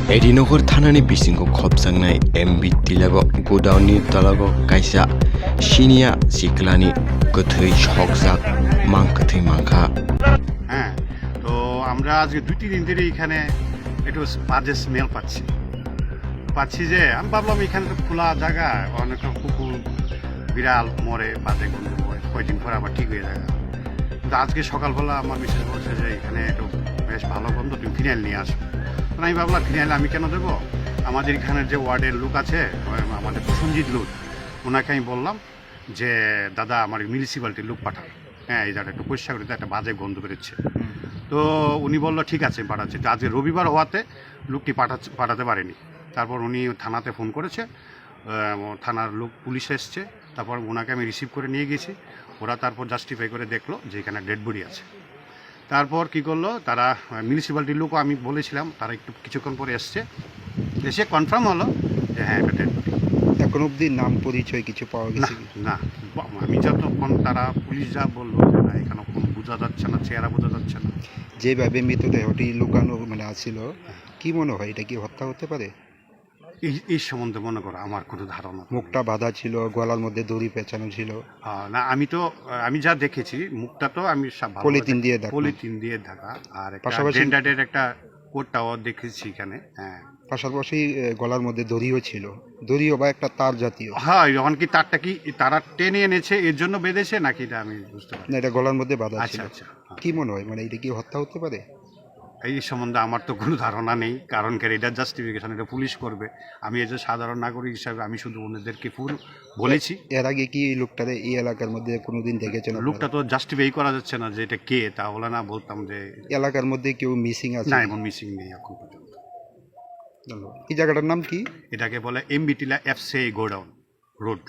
एडिनगर थानानि बिसिंखौ खबजांनाय MB तिलागो गोदावनि तलागो कायसा सिनिया सिख्लानि गोथै सकजाक मांखोथै मांखा। হ্যাঁ, তো আমরা আজকে 2-3 দিন ধরে এখানে একটু বাজে স্মেল পাচ্ছি যে আমি ভাবলাম এখানে তো খোলা জায়গা, অনেক কুকুর বিড়াল মরে বাজে গন্ধ হয়, কয়েকদিন পরে আবার ঠিক হয়ে যায়। কিন্তু আজকে সকালবেলা আমার মিসেস বলছে যে এখানে একটু বেশ ভালো গন্ধ, তুমি ফিনাইল নিয়ে আসো। আমি ভাবলাম ফিনাইল আমি কেন দেবো, আমাদের এখানের যে ওয়ার্ডের লোক আছে, আমাদের প্রসঞ্জিৎ লোক, ওনাকে আমি বললাম যে দাদা আমার মিউনিসিপ্যালিটির লোক পাঠান, হ্যাঁ এই জায়গাটা একটু পরিষ্কার করে একটা বাজে গন্ধ বেরোচ্ছে। তো উনি বললো ঠিক আছে পাঠাচ্ছে। তো আজকে রবিবার হওয়াতে লোকটি পাঠাতে পারেনি। তারপর উনি থানাতে ফোন করেছে, থানার লোক পুলিশ এসছে, তারপর ওনাকে আমি রিসিভ করে নিয়ে গেছি। ওরা তারপর জাস্টিফাই করে দেখলো যে এখানে ডেড বডি আছে। তারপর কি করলো তারা, মিউনিসিপ্যালিটির লোকও আমি বলেছিলাম, তারা একটু কিছুক্ষণ পরে এসছে, এসে কনফার্ম হলো যে হ্যাঁ এটা ডেড বডি। এখন অবধি নাম পরিচয় কিছু পাওয়া গেছে কি? না, আমি যতক্ষণ তারা পুলিশ যা বললো যে না এখানে কোনো বোঝা যাচ্ছে না, চেহারা বোঝা যাচ্ছে না। যেভাবে মৃতদেহটি লুকানো আছে কি মনে হয় এটা কি হত্যা হতে পারে? এই সম্বন্ধে মনে করো আমার কোনো ধারণা নেই। মুখটা বাঁধা ছিল, গলার মধ্যে দড়ি পেঁচানো ছিল। না আমি যা দেখেছি মুখটা তো আমি পলিথিন দিয়ে ঢাকা, আর পাশাপাশি জেন্ডারের একটা কোটটাও দেখেছি এখানে। হ্যাঁ, পাশাপাশি গলার মধ্যে দড়িও ছিল, দড়িও বা একটা তার জাতীয়। হ্যাঁ, যখন কি তারটা কি তারা টেনে এনেছে এর জন্য বেঁধেছে নাকি এটা আমি বুঝতে পারি না, এটা গলার মধ্যে বাঁধা ছিল। আচ্ছা। কি মনে হয় এটা কি হত্যা হতে পারে? এই সম্বন্ধে আমার তো কোনো ধারণা নেই, কারণ এটার জাস্টিফিকেশন এটা পুলিশ করবে। আমি এজ এ সাধারণ নাগরিক হিসাবে আমি শুধু ওনাদেরকে বলেছি। এর আগে কি এই লোকটারে এই এলাকার মধ্যে কোনোদিন দেখেছেন? লোকটা তো জাস্টিফাই করা যাচ্ছে না যে এটা কে, তাহলে না বলতাম যে এলাকার মধ্যে কেউ মিসিং আছে? না, এমন মিসিং নেই এখন পর্যন্ত। এই জায়গাটার নাম কি? এটাকে বলে এমবি টিলা এফসিআই গোডাউন রোড।